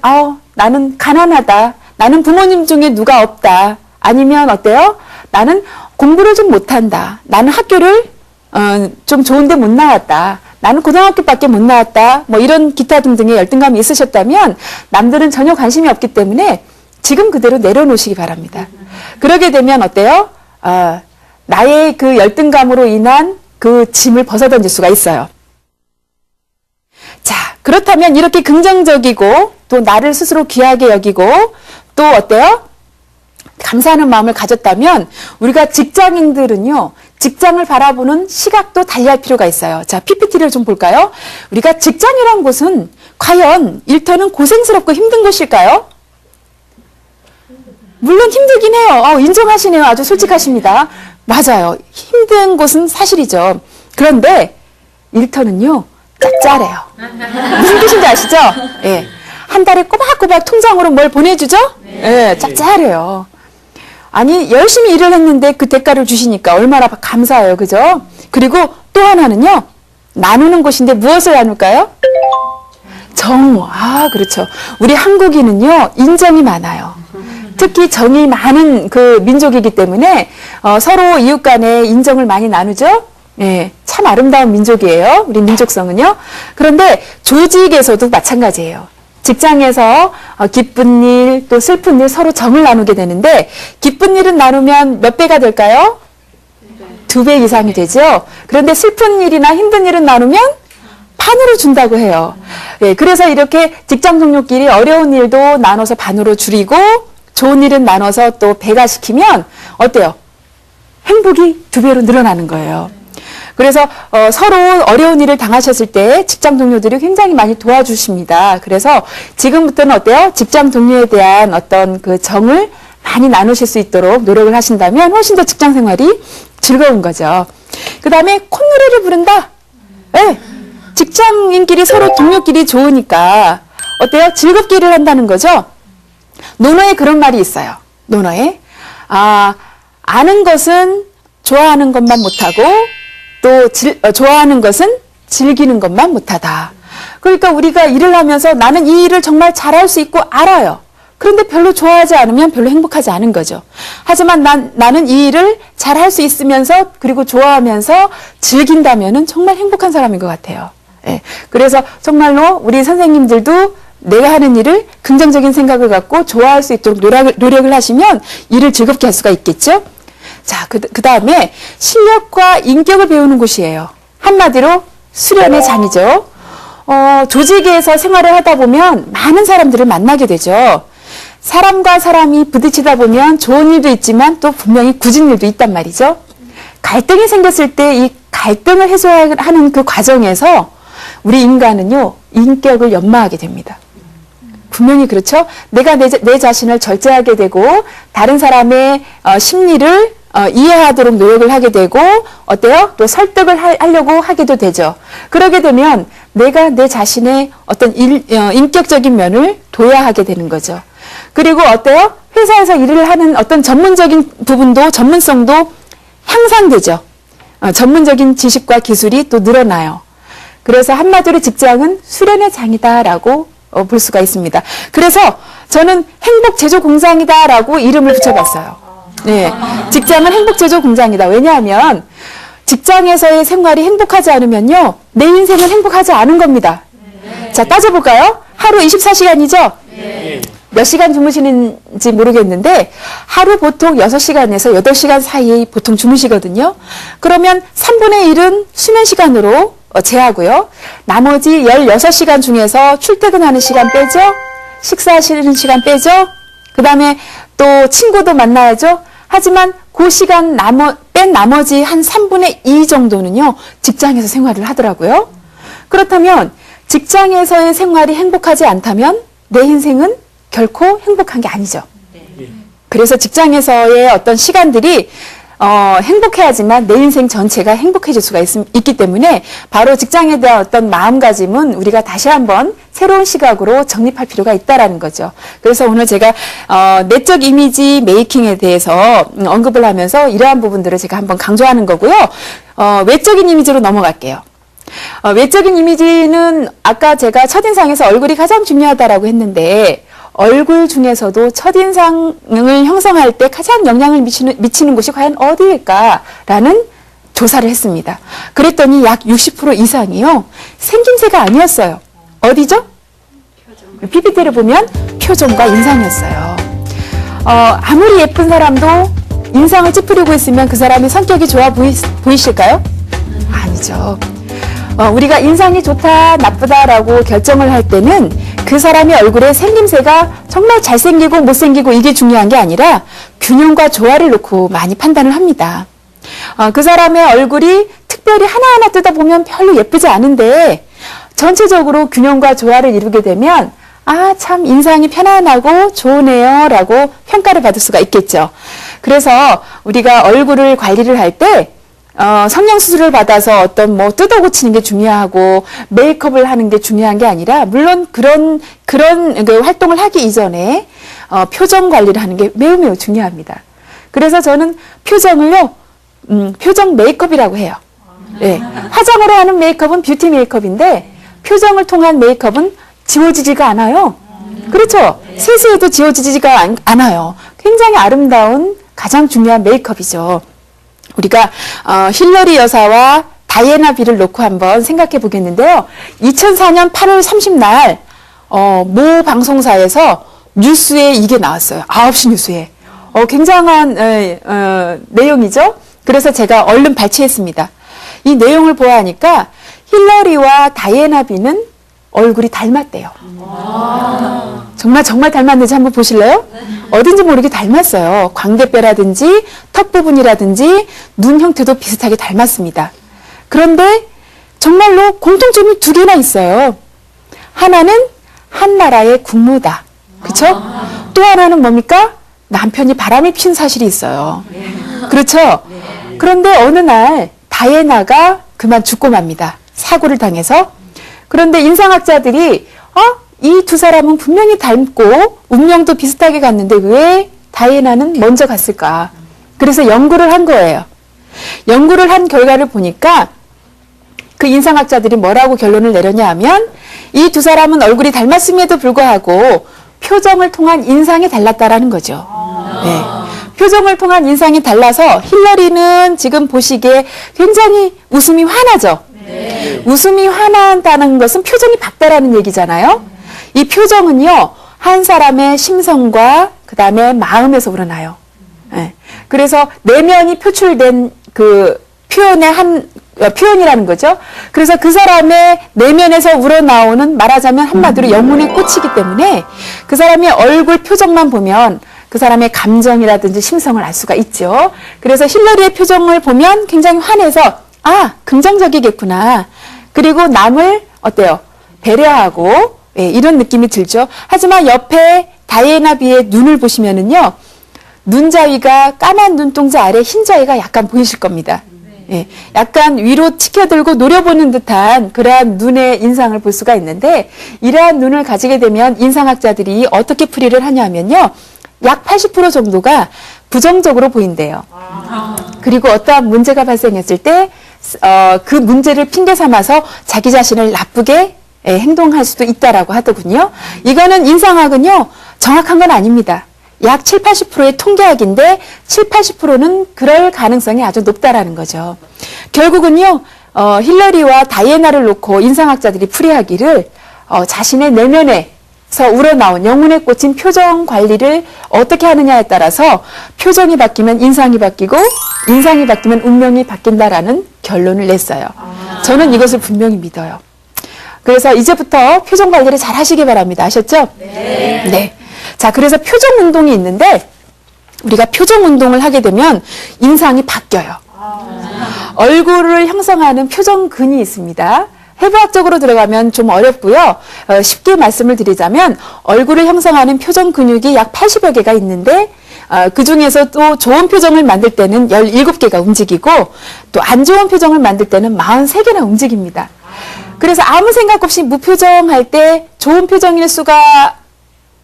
가난하다. 나는 부모님 중에 누가 없다. 아니면 어때요? 나는 공부를 좀 못한다. 나는 학교를 좀 좋은데 못 나왔다. 나는 고등학교밖에 못 나왔다. 이런 기타 등등의 열등감이 있으셨다면 남들은 전혀 관심이 없기 때문에 지금 그대로 내려놓으시기 바랍니다. 그러게 되면 어때요? 나의 그 열등감으로 인한 그 짐을 벗어던질 수가 있어요. 자, 그렇다면 이렇게 긍정적이고 또 나를 스스로 귀하게 여기고 또 어때요? 감사하는 마음을 가졌다면 우리가 직장인들은요, 직장을 바라보는 시각도 달리할 필요가 있어요. 자, PPT를 좀 볼까요? 우리가 직장이란 곳은 과연 일터는 고생스럽고 힘든 곳일까요? 물론 힘들긴 해요. 인정하시네요. 아주 솔직하십니다. 맞아요. 힘든 곳은 사실이죠. 그런데 일터는요, 짭짤해요. 무슨 뜻인지 아시죠? 예. 한 달에 꼬박꼬박 통장으로 뭘 보내주죠? 예, 짭짤해요. 아니, 열심히 일을 했는데 그 대가를 주시니까 얼마나 감사해요. 그죠? 그리고 또 하나는요, 나누는 곳인데 무엇을 나눌까요? 정. 그렇죠. 우리 한국인은요, 인정이 많아요. 특히 정이 많은 그 민족이기 때문에 서로 이웃 간에 인정을 많이 나누죠. 예, 참 아름다운 민족이에요. 우리 민족성은요. 그런데 조직에서도 마찬가지예요. 직장에서 기쁜 일, 또 슬픈 일 서로 정을 나누게 되는데 기쁜 일은 나누면 몇 배가 될까요? 2배 이상이 되죠. 그런데 슬픈 일이나 힘든 일은 나누면 반으로 준다고 해요. 예, 그래서 이렇게 직장 동료끼리 어려운 일도 나눠서 반으로 줄이고 좋은 일은 나눠서 또 배가 시키면 어때요? 행복이 2배로 늘어나는 거예요. 그래서 서로 어려운 일을 당하셨을 때 직장 동료들이 굉장히 많이 도와주십니다. 그래서 지금부터는 어때요? 직장 동료에 대한 어떤 그 정을 많이 나누실 수 있도록 노력을 하신다면 훨씬 더 직장 생활이 즐거운 거죠. 그 다음에 콧노래를 부른다. 네. 직장인끼리 서로 동료끼리 좋으니까 어때요? 즐겁게 일을 한다는 거죠. 논어에 그런 말이 있어요. 논어에 아는 것은 좋아하는 것만 못하고 또 좋아하는 것은 즐기는 것만 못하다. 그러니까 우리가 일을 하면서 나는 이 일을 정말 잘할 수 있고 알아요. 그런데 별로 좋아하지 않으면 별로 행복하지 않은 거죠. 하지만 나는 이 일을 잘할 수 있으면서 그리고 좋아하면서 즐긴다면은 정말 행복한 사람인 것 같아요. 예. 그래서 정말로 우리 선생님들도 내가 하는 일을 긍정적인 생각을 갖고 좋아할 수 있도록 노력을 하시면 일을 즐겁게 할 수가 있겠죠. 자, 그 다음에 실력과 인격을 배우는 곳이에요. 한마디로 수련의 장이죠. 조직에서 생활을 하다 보면 많은 사람들을 만나게 되죠. 사람과 사람이 부딪히다 보면 좋은 일도 있지만 또 분명히 굳은 일도 있단 말이죠. 갈등이 생겼을 때 이 갈등을 해소하는 그 과정에서 우리 인간은요, 인격을 연마하게 됩니다. 분명히 그렇죠. 내가 내 자신을 절제하게 되고 다른 사람의 심리를 이해하도록 노력을 하게 되고 어때요? 또 설득을 하려고 하게도 되죠. 그러게 되면 내가 내 자신의 어떤 인격적인 면을 도야하게 되는 거죠. 그리고 어때요? 회사에서 일을 하는 어떤 전문적인 부분도 전문성도 향상되죠. 전문적인 지식과 기술이 또 늘어나요. 그래서 한마디로 직장은 수련의 장이다라고 볼 수가 있습니다. 그래서 저는 행복제조공장이다라고 이름을 붙여봤어요. 네, 직장은 행복제조공장이다. 왜냐하면 직장에서의 생활이 행복하지 않으면요, 내 인생은 행복하지 않은 겁니다. 자, 따져볼까요? 하루 24시간이죠? 몇 시간 주무시는지 모르겠는데 하루 보통 6시간에서 8시간 사이에 보통 주무시거든요. 그러면 3분의 1은 수면 시간으로 제하고요. 나머지 16시간 중에서 출퇴근하는 시간 빼죠. 식사하시는 시간 빼죠. 그 다음에 또 친구도 만나야죠. 하지만 그 시간 뺀 나머지 한 3분의 2 정도는요, 직장에서 생활을 하더라고요. 그렇다면 직장에서의 생활이 행복하지 않다면 내 인생은 결코 행복한 게 아니죠. 그래서 직장에서의 어떤 시간들이 행복해야지만 내 인생 전체가 행복해질 수가 있기 때문에 바로 직장에 대한 어떤 마음가짐은 우리가 다시 한번 새로운 시각으로 정립할 필요가 있다라는 거죠. 그래서 오늘 제가 내적 이미지 메이킹에 대해서 언급을 하면서 이러한 부분들을 제가 한번 강조하는 거고요. 외적인 이미지로 넘어갈게요. 외적인 이미지는 아까 제가 첫인상에서 얼굴이 가장 중요하다라고 했는데 얼굴 중에서도 첫인상을 형성할 때 가장 영향을 미치는 곳이 과연 어디일까라는 조사를 했습니다. 그랬더니 약 60% 이상이요, 생김새가 아니었어요. 어디죠? PPT를 보면 표정과 인상이었어요. 아무리 예쁜 사람도 인상을 찌푸리고 있으면 그 사람이 성격이 좋아 보이실까요? 아니죠. 우리가 인상이 좋다, 나쁘다라고 결정을 할 때는 그 사람의 얼굴에 생김새가 정말 잘생기고 못생기고 이게 중요한 게 아니라 균형과 조화를 놓고 많이 판단을 합니다. 그 사람의 얼굴이 특별히 하나하나 뜯어보면 별로 예쁘지 않은데 전체적으로 균형과 조화를 이루게 되면 참 인상이 편안하고 좋으네요 라고 평가를 받을 수가 있겠죠. 그래서 우리가 얼굴을 관리를 할 때 성형수술을 받아서 어떤 뜯어 고치는 게 중요하고 메이크업을 하는 게 중요한 게 아니라 물론 그런 그 활동을 하기 이전에 표정 관리를 하는 게 매우 중요합니다. 그래서 저는 표정을요, 표정 메이크업이라고 해요. 네. 화장으로 하는 메이크업은 뷰티 메이크업인데 표정을 통한 메이크업은 지워지지가 않아요. 그렇죠? 세수해도 지워지지가 않아요. 굉장히 아름다운 가장 중요한 메이크업이죠. 우리가 힐러리 여사와 다이애나 비를 놓고 한번 생각해 보겠는데요. 2004년 8월 30날 모 방송사에서 뉴스에 이게 나왔어요. 9시 뉴스에. 굉장한 내용이죠. 그래서 제가 얼른 발췌했습니다. 이 내용을 보아하니까 힐러리와 다이애나 비는 얼굴이 닮았대요. 정말 닮았는지 한번 보실래요? 어딘지 모르게 닮았어요. 광대뼈라든지 턱 부분이라든지 눈 형태도 비슷하게 닮았습니다. 그런데 정말로 공통점이 두 개나 있어요. 하나는 한 나라의 국무다. 그렇죠? 또 하나는 뭡니까? 남편이 바람을 핀 사실이 있어요. 그렇죠? 그런데 어느 날 다이애나가 그만 죽고 맙니다. 사고를 당해서. 그런데 인상학자들이 이 두 사람은 분명히 닮고 운명도 비슷하게 갔는데 왜 다이애나는 먼저 갔을까? 그래서 연구를 한 거예요. 연구를 한 결과를 보니까 그 인상학자들이 뭐라고 결론을 내렸냐 하면 이 두 사람은 얼굴이 닮았음에도 불구하고 표정을 통한 인상이 달랐다라는 거죠. 네. 표정을 통한 인상이 달라서 힐러리는 지금 보시기에 굉장히 웃음이 환하죠. 네. 웃음이 환하다는 것은 표정이 밝다라는 얘기잖아요. 이 표정은요, 한 사람의 심성과 그 다음에 마음에서 우러나요. 네. 그래서 내면이 표출된 그 표현이라는 거죠. 그래서 그 사람의 내면에서 우러나오는 말하자면 한마디로 영혼의 꽃이기 때문에 그 사람의 얼굴 표정만 보면 그 사람의 감정이라든지 심성을 알 수가 있죠. 그래서 힐러리의 표정을 보면 굉장히 환해서 긍정적이겠구나. 그리고 남을 어때요? 배려하고 이런 느낌이 들죠. 하지만 옆에 다이애나 비의 눈을 보시면은요. 눈자위가 까만 눈동자 아래 흰자위가 약간 보이실 겁니다. 약간 위로 치켜들고 노려보는 듯한 그러한 눈의 인상을 볼 수가 있는데 이러한 눈을 가지게 되면 인상학자들이 어떻게 풀이를 하냐면요. 약 80% 정도가 부정적으로 보인대요. 그리고 어떠한 문제가 발생했을 때 그 문제를 핑계 삼아서 자기 자신을 나쁘게 행동할 수도 있다라고 하더군요. 이거는 인상학은요. 정확한 건 아닙니다. 약 7, 80%의 통계학인데 7, 80%는 그럴 가능성이 아주 높다라는 거죠. 결국은요. 힐러리와 다이애나를 놓고 인상학자들이 풀이하기를 자신의 내면에서 우러나온 영혼의 꽃인 표정 관리를 어떻게 하느냐에 따라서 표정이 바뀌면 인상이 바뀌고 인상이 바뀌면 운명이 바뀐다라는 결론을 냈어요. 저는 이것을 분명히 믿어요. 그래서 이제부터 표정 관리를 잘 하시기 바랍니다. 아셨죠? 네. 자, 그래서 표정 운동이 있는데 우리가 표정 운동을 하게 되면 인상이 바뀌어요. 얼굴을 형성하는 표정근이 있습니다. 해부학적으로 들어가면 좀 어렵고요. 쉽게 말씀을 드리자면 얼굴을 형성하는 표정 근육이 약 80여 개가 있는데 그 중에서 또 좋은 표정을 만들 때는 17개가 움직이고 또 안 좋은 표정을 만들 때는 43개나 움직입니다. 그래서 아무 생각 없이 무표정할 때 좋은 표정일 수가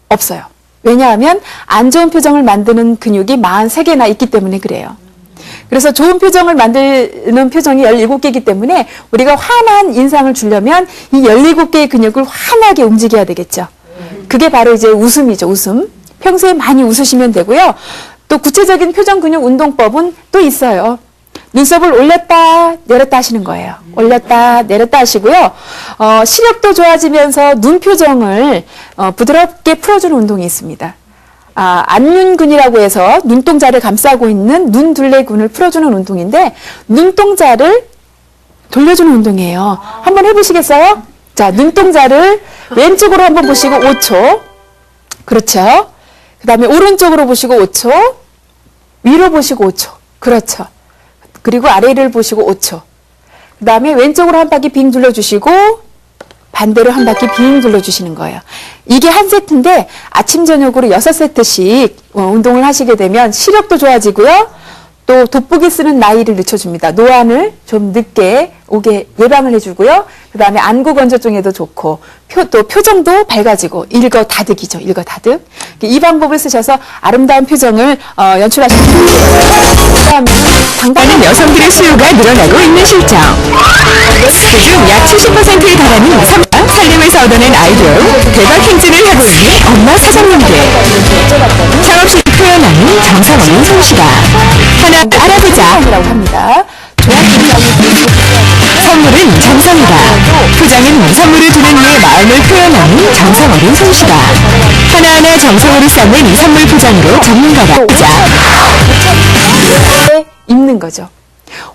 없어요. 왜냐하면 안 좋은 표정을 만드는 근육이 43개나 있기 때문에 그래요. 그래서 좋은 표정을 만드는 표정이 17개이기 때문에 우리가 환한 인상을 주려면 이 17개의 근육을 환하게 움직여야 되겠죠. 그게 바로 이제 웃음이죠, 웃음. 평소에 많이 웃으시면 되고요. 또 구체적인 표정 근육 운동법은 또 있어요. 눈썹을 올렸다 내렸다 하시는 거예요. 올렸다 내렸다 하시고요. 시력도 좋아지면서 눈 표정을 부드럽게 풀어주는 운동이 있습니다. 안윤근이라고 해서 눈동자를 감싸고 있는 눈둘레근을 풀어주는 운동인데 눈동자를 돌려주는 운동이에요. 한번 해보시겠어요? 자, 눈동자를 왼쪽으로 한번 보시고 5초. 그렇죠. 그 다음에 오른쪽으로 보시고 5초. 위로 보시고 5초. 그렇죠. 그리고 아래를 보시고 5초. 그 다음에 왼쪽으로 한 바퀴 빙 둘러주시고 반대로 한 바퀴 빙 둘러주시는 거예요. 이게 한 세트인데 아침 저녁으로 6세트씩 운동을 하시게 되면 시력도 좋아지고요. 또 돋보기 쓰는 나이를 늦춰줍니다. 노안을 좀 늦게 오게 예방을 해주고요. 그 다음에 안구 건조증에도 좋고 또 표정도 밝아지고 일거다득이죠. 일거다득. 이 방법을 쓰셔서 아름다운 표정을 연출하시면 됩니다. 많은 여성들의 수요가 늘어나고 있는 실정. 그중 약 70%에 달하는 살림에서 얻어낸 아이디어로 대박 행진을 하고 있는 엄마 사장님들. 창업실 표현하는 정성 없는 솜씨가 하나 알아보자. 이라고 합니다. 선물은 정성이다. 포장은 선물을 두는 이의 마음을 표현하는 정성 어린 솜씨다. 하나하나 정성으로 쌓는 이 선물 포장으로 전문가다. 입는 거죠.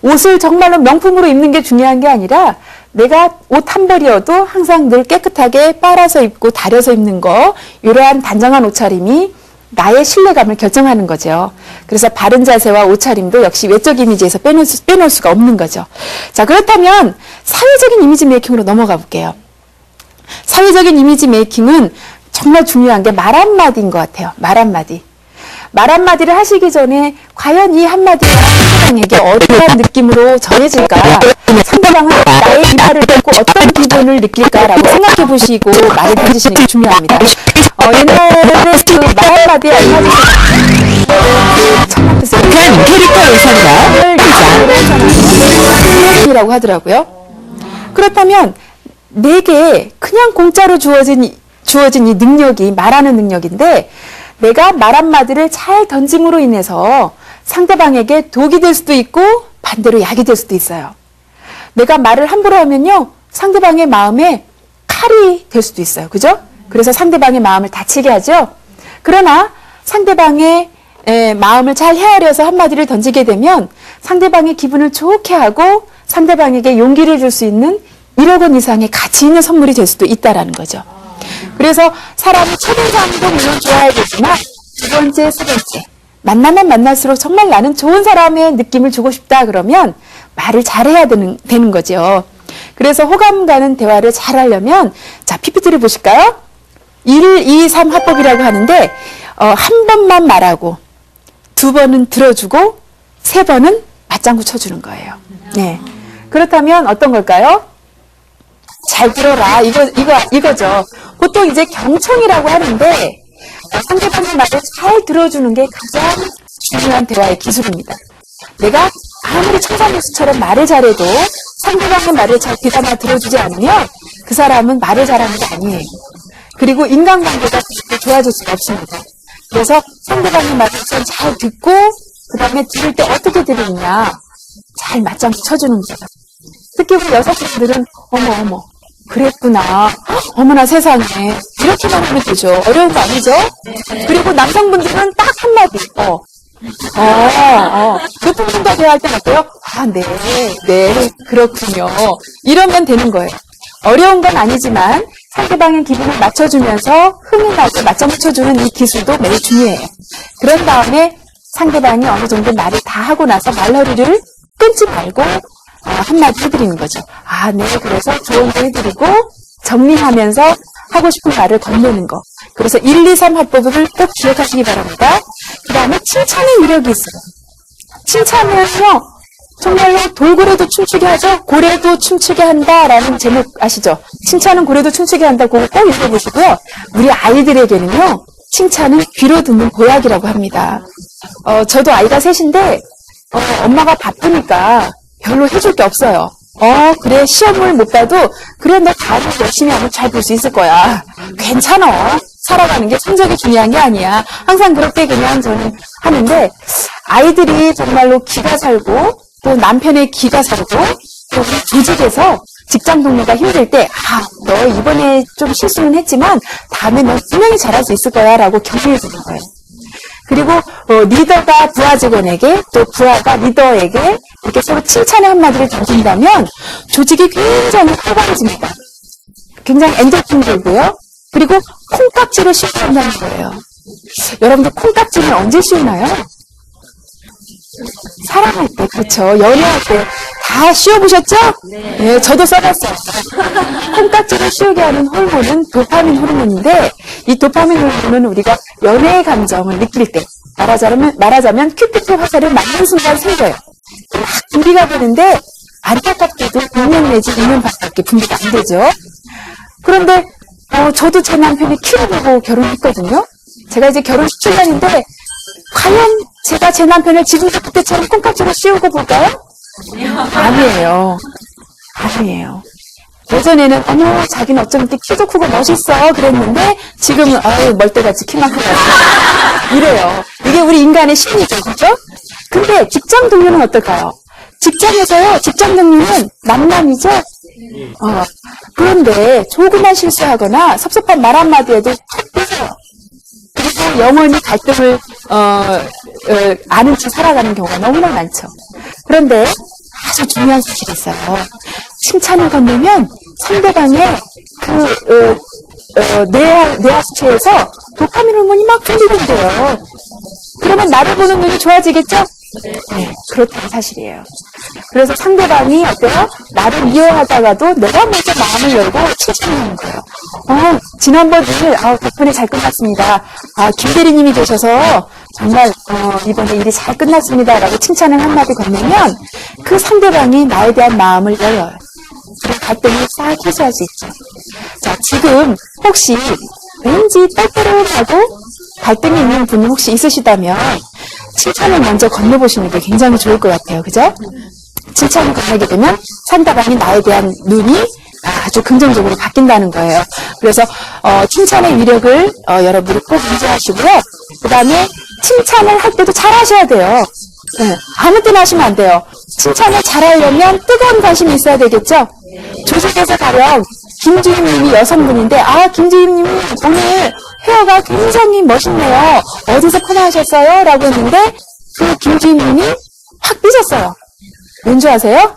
옷을 정말로 명품으로 입는 게 중요한 게 아니라 내가 옷 한 벌이어도 항상 늘 깨끗하게 빨아서 입고 다려서 입는 거, 이러한 단정한 옷차림이 나의 신뢰감을 결정하는 거죠. 그래서 바른 자세와 옷차림도 역시 외적 이미지에서 빼놓을 수가 없는 거죠. 자, 그렇다면 사회적인 이미지 메이킹으로 넘어가 볼게요. 사회적인 이미지 메이킹은 정말 중요한 게 말 한마디인 것 같아요. 말 한마디. 말 한마디를 하시기 전에 과연 이 한마디가 상대방에게 어떠한 느낌으로 전해질까? 상대방은 나의 이 말을 듣고 어떤 기분을 느낄까라고 생각해 보시고 말을 던지시는 게 중요합니다. 옛날에 그 말 한마디에 북한 캐릭터 의사가 이라고 하더라고요. 그렇다면 내게 그냥 공짜로 주어진 이 능력이 말하는 능력인데 내가 말 한마디를 잘 던짐으로 인해서 상대방에게 독이 될 수도 있고 반대로 약이 될 수도 있어요. 내가 말을 함부로 하면요 상대방의 마음에 칼이 될 수도 있어요. 그죠? 그래서 상대방의 마음을 다치게 하죠. 그러나 상대방의 마음을 잘 헤아려서 한마디를 던지게 되면 상대방의 기분을 좋게 하고 상대방에게 용기를 줄 수 있는 1억 원 이상의 가치 있는 선물이 될 수도 있다라는 거죠. 그래서 사람이 첫인상도 물론 좋아야 되지만 두 번째, 세 번째 만나면 만날수록 정말 나는 좋은 사람의 느낌을 주고 싶다 그러면 말을 잘해야 되는 거죠. 그래서 호감 가는 대화를 잘 하려면 자 PPT를 보실까요? 1, 2, 3 화법이라고 하는데 한 번만 말하고 두 번은 들어주고 세 번은 맞장구 쳐주는 거예요. 네. 그렇다면 어떤 걸까요? 잘 들어라. 이거죠. 보통 이제 경청이라고 하는데 상대방의 말을 잘 들어주는 게 가장 중요한 대화의 기술입니다. 내가 아무리 청산교수처럼 말을 잘해도 상대방의 말을 잘 귀담아 들어주지 않으면 그 사람은 말을 잘하는 게 아니에요. 그리고 인간관계가 좋아질 수가 없습니다. 그래서 상대방의 말을 잘 듣고 그 다음에 들을 때 어떻게 들으느냐 잘 맞장구 쳐주는 거예요. 특히 우리 여성분들은 어머 그랬구나 어머나 세상에 이렇게만 하면 되죠. 어려운 거 아니죠? 그리고 남성분들은 딱 한마디 높은 분과 대화할 때 어때요? 네 그렇군요 이러면 되는 거예요. 어려운 건 아니지만 상대방의 기분을 맞춰주면서 흥이 나게 맞춰주는 이 기술도 매우 중요해요. 그런 다음에 상대방이 어느 정도 말을 다 하고 나서 말허리를 끊지 말고 한마디 해드리는 거죠. 네, 그래서 조언도 해드리고 정리하면서 하고 싶은 말을 건네는 거. 그래서 1, 2, 3 화법을 꼭 기억하시기 바랍니다. 그 다음에 칭찬의 위력이 있어요. 칭찬은요, 정말로 돌고래도 춤추게 하죠? 고래도 춤추게 한다라는 제목 아시죠? 칭찬은 고래도 춤추게 한다. 그거 꼭 읽어보시고요. 우리 아이들에게는요, 칭찬은 귀로 듣는 보약이라고 합니다. 저도 아이가 셋인데, 엄마가 바쁘니까 별로 해줄 게 없어요. 그래, 시험을 못 봐도, 그래, 너 다음에 열심히 하면 잘 볼 수 있을 거야. 괜찮아. 살아가는 게 성적이 중요한 게 아니야. 항상 그렇게 그냥 저는 하는데, 아이들이 정말로 기가 살고, 또 남편의 기가 살고, 또 조직에서 직장 동료가 힘들 때, 너 이번에 좀 실수는 했지만, 다음에 너 분명히 잘할 수 있을 거야. 라고 격려해 주는 거예요. 그리고 리더가 부하 직원에게 또 부하가 리더에게 이렇게 서로 칭찬의 한마디를 던진다면 조직이 굉장히 활발해집니다. 굉장히 엔돌핀이 돌고요. 그리고 콩깍지를 씌운다는 거예요. 여러분들 콩깍지는 언제 씌우나요? 사랑할 때, 그렇죠. 연애할 때 다 씌워보셨죠? 네, 저도 써봤어요. 콩깍지를 씌우게 하는 호르몬은 도파민 호르몬인데 이 도파민 호르몬은 우리가 연애의 감정을 느낄 때 말하자면 큐피트 화살을 맞는 순간 생겨요. 막 분비가 되는데 안타깝게도 2년 내지 2년 반밖에 분비가 안 되죠. 그런데 저도 제 남편이 키를 보고 결혼했거든요. 제가 이제 결혼 17년인데 과연 제가 제 남편을 지금도 그때처럼 콩깍지로 씌우고 볼까요? 아니에요. 아니에요. 예전에는 자기는 어쩜 이렇게 키도 크고 멋있어 그랬는데 지금은 멀때같이 키만 크고 이래요. 이게 우리 인간의 심리죠. 그렇죠? 근데 직장 동료는 어떨까요? 직장에서요. 직장 동료는 남남이죠? 그런데 조그만 실수하거나 섭섭한 말 한마디에도 탁 삐져요. 그리고 영원히 갈등을 아는 채 살아가는 경우가 너무나 많죠. 그런데 아주 중요한 사실이 있어요. 칭찬을 건네면 상대방의 뇌하수체에서 도파민 호르몬이 막 분비된대요. 그러면 나를 보는 눈이 좋아지겠죠? 네, 그렇다는 사실이에요. 그래서 상대방이 어때요? 나를 미워하다가도 내가 먼저 마음을 열고 칭찬하는 거예요. 지난번 일, 덕분에 잘 끝났습니다. 김 대리님이 계셔서 정말, 이번에 일이 잘 끝났습니다. 라고 칭찬을 한마디 건네면 그 상대방이 나에 대한 마음을 열어요. 그리고 갈등을 싹 해소할 수 있죠. 자, 지금 혹시 왠지 떨떠름하고 갈등이 있는 분이 혹시 있으시다면 칭찬을 먼저 건네보시는 게 굉장히 좋을 것 같아요. 그죠? 칭찬을 건네게 되면 상대방이 나에 대한 눈이 아주 긍정적으로 바뀐다는 거예요. 그래서 칭찬의 위력을 여러분이 꼭 인지하시고요. 그 다음에 칭찬을 할 때도 잘 하셔야 돼요. 네, 아무 때나 하시면 안 돼요. 칭찬을 잘하려면 뜨거운 관심이 있어야 되겠죠? 조직에서 가령 김주임님이 여성분인데 김주임님이 오늘 헤어가 굉장히 멋있네요. 어디서 커나하셨어요? 라고 했는데 그 김주임님이 확 삐졌어요. 왠지 아세요?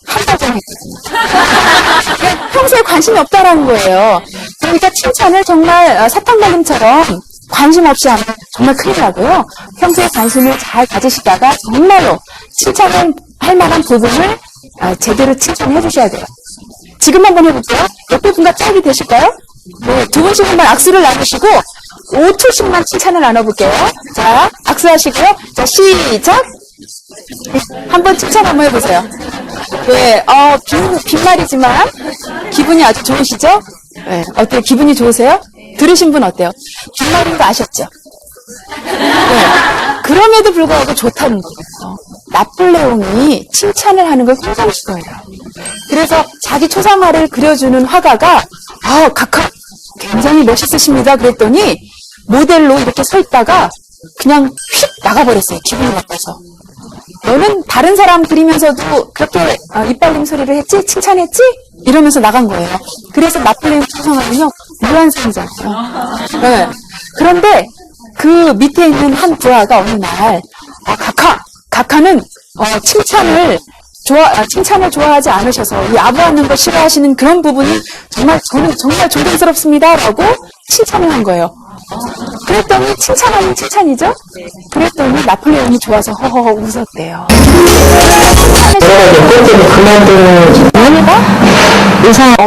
한 달 전에 했거든요. 평소에 관심이 없다라는 거예요. 그러니까 칭찬을 정말 사탕발림처럼 관심 없이 하면 정말 큰일 나고요. 평소에 관심을 잘 가지시다가 정말로 칭찬을 할 만한 부분을 제대로 칭찬해 주셔야 돼요. 지금 한번 해볼게요. 옆에 분과 짝이 되실까요? 네, 두 분씩 한번 악수를 나누시고 5초씩만 칭찬을 나눠볼게요. 자, 악수하시고요. 자, 시작! 한번 칭찬 한번 해보세요. 네, 빈말이지만 기분이 아주 좋으시죠? 네, 어때요? 기분이 좋으세요? 들으신 분 어때요? 빈말인 거 아셨죠? 네, 그럼에도 불구하고 좋다는 거예요. 나폴레옹이 칭찬을 하는 걸 굉장히 싫어해요. 그래서 자기 초상화를 그려주는 화가가 각하 굉장히 멋있으십니다 그랬더니 모델로 이렇게 서 있다가 그냥 휙 나가버렸어요. 기분이 나빠서. 너는 다른 사람 그리면서도 그렇게 이빨림 소리를 했지? 칭찬했지? 이러면서 나간 거예요. 그래서 나폴레옹 초상화는요 무한상이잖아요. 네. 그런데 그 밑에 있는 한 부하가 어느 날 각하는 칭찬을 좋아하지 않으셔서 이 아부하는 거 싫어하시는 그런 부분이 저는 정말 존경스럽습니다 라고 칭찬을 한 거예요. 그랬더니 칭찬하면 칭찬이죠? 그랬더니 나폴레옹이 좋아서 허허허 웃었대요.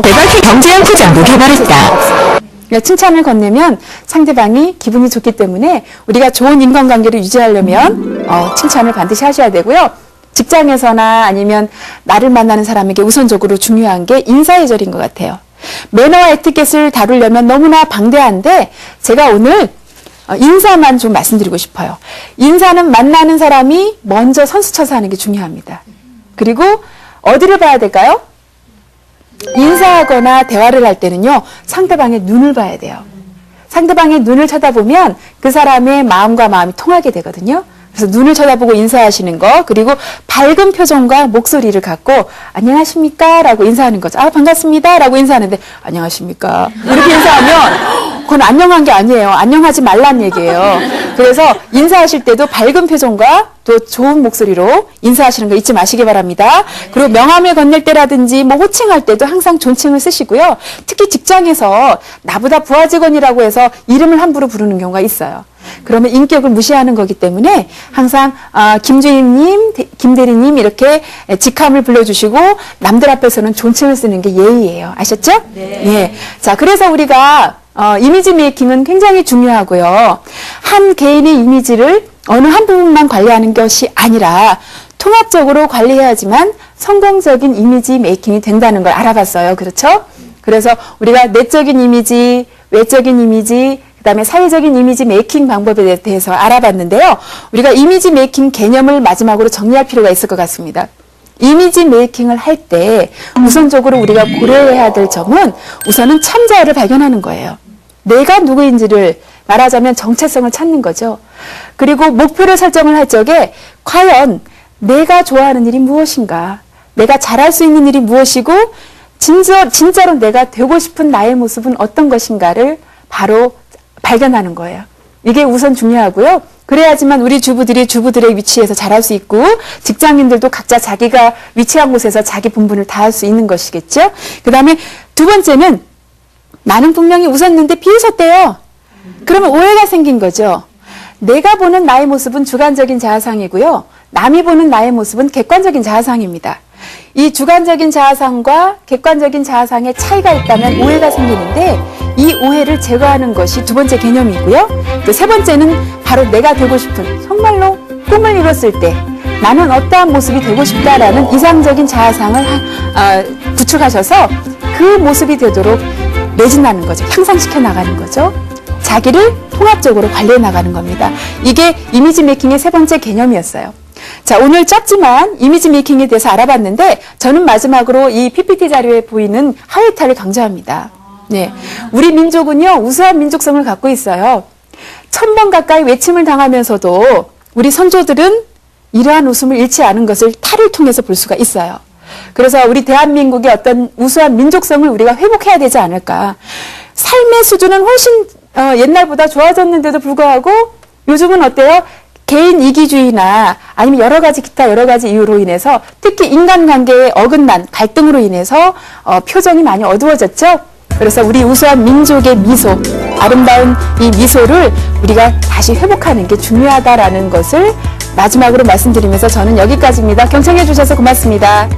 개발팀 경제형 포장도 개발했다. 칭찬을 건네면 상대방이 기분이 좋기 때문에 우리가 좋은 인간관계를 유지하려면 칭찬을 반드시 하셔야 되고요. 직장에서나 아니면 나를 만나는 사람에게 우선적으로 중요한 게 인사예절인 것 같아요. 매너와 에티켓을 다루려면 너무나 방대한데 제가 오늘 인사만 좀 말씀드리고 싶어요. 인사는 만나는 사람이 먼저 선수쳐서 하는 게 중요합니다. 그리고 어디를 봐야 될까요? 인사하거나 대화를 할 때는요. 상대방의 눈을 봐야 돼요. 상대방의 눈을 쳐다보면 그 사람의 마음과 마음이 통하게 되거든요. 그래서 눈을 쳐다보고 인사하시는 거, 그리고 밝은 표정과 목소리를 갖고 안녕하십니까? 라고 인사하는 거죠. 아, 반갑습니다. 라고 인사하는데 안녕하십니까? 이렇게 인사하면 그건 안녕한 게 아니에요. 안녕하지 말란 얘기예요. 그래서 인사하실 때도 밝은 표정과 또 좋은 목소리로 인사하시는 거 잊지 마시기 바랍니다. 그리고 명함을 건넬 때라든지 뭐 호칭할 때도 항상 존칭을 쓰시고요. 특히 직장에서 나보다 부하 직원이라고 해서 이름을 함부로 부르는 경우가 있어요. 그러면 인격을 무시하는 거기 때문에 항상 김 주임님, 김 대리님 이렇게 직함을 불러주시고 남들 앞에서는 존칭을 쓰는 게 예의예요. 아셨죠? 네. 예. 자, 그래서 우리가 이미지 메이킹은 굉장히 중요하고요. 한 개인의 이미지를 어느 한 부분만 관리하는 것이 아니라 통합적으로 관리해야지만 성공적인 이미지 메이킹이 된다는 걸 알아봤어요. 그렇죠? 그래서 우리가 내적인 이미지, 외적인 이미지, 그다음에 사회적인 이미지 메이킹 방법에 대해서 알아봤는데요. 우리가 이미지 메이킹 개념을 마지막으로 정리할 필요가 있을 것 같습니다. 이미지 메이킹을 할 때 우선적으로 우리가 고려해야 될 점은 우선은 참자를 발견하는 거예요. 내가 누구인지를 말하자면 정체성을 찾는 거죠. 그리고 목표를 설정을 할 적에 과연 내가 좋아하는 일이 무엇인가, 내가 잘할 수 있는 일이 무엇이고 진짜로 내가 되고 싶은 나의 모습은 어떤 것인가를 바로 발견하는 거예요. 이게 우선 중요하고요. 그래야지만 우리 주부들이 주부들의 위치에서 잘할 수 있고 직장인들도 각자 자기가 위치한 곳에서 자기 본분을 다할 수 있는 것이겠죠. 그 다음에 두 번째는 나는 분명히 웃었는데 비웃었대요. 그러면 오해가 생긴 거죠. 내가 보는 나의 모습은 주관적인 자아상이고요. 남이 보는 나의 모습은 객관적인 자아상입니다. 이 주관적인 자아상과 객관적인 자아상의 차이가 있다면 오해가 생기는데 이 오해를 제거하는 것이 두 번째 개념이고요. 또 세 번째는 바로 내가 되고 싶은 정말로 꿈을 이뤘을 때 나는 어떠한 모습이 되고 싶다라는 이상적인 자아상을 구축하셔서 그 모습이 되도록 매진하는 거죠. 향상시켜 나가는 거죠. 자기를 통합적으로 관리해 나가는 겁니다. 이게 이미지 메이킹의 세 번째 개념이었어요. 자, 오늘 짧지만 이미지 메이킹에 대해서 알아봤는데 저는 마지막으로 이 PPT 자료에 보이는 하회탈을 강조합니다. 네, 우리 민족은요 우수한 민족성을 갖고 있어요. 1000번 가까이 외침을 당하면서도 우리 선조들은 이러한 웃음을 잃지 않은 것을 탈을 통해서 볼 수가 있어요. 그래서 우리 대한민국의 어떤 우수한 민족성을 우리가 회복해야 되지 않을까. 삶의 수준은 훨씬 옛날보다 좋아졌는데도 불구하고 요즘은 어때요? 개인 이기주의나 아니면 기타 여러 가지 이유로 인해서 특히 인간관계에 어긋난 갈등으로 인해서 표정이 많이 어두워졌죠. 그래서 우리 우수한 민족의 미소, 아름다운 이 미소를 우리가 다시 회복하는 게 중요하다라는 것을 마지막으로 말씀드리면서 저는 여기까지입니다. 경청해 주셔서 고맙습니다.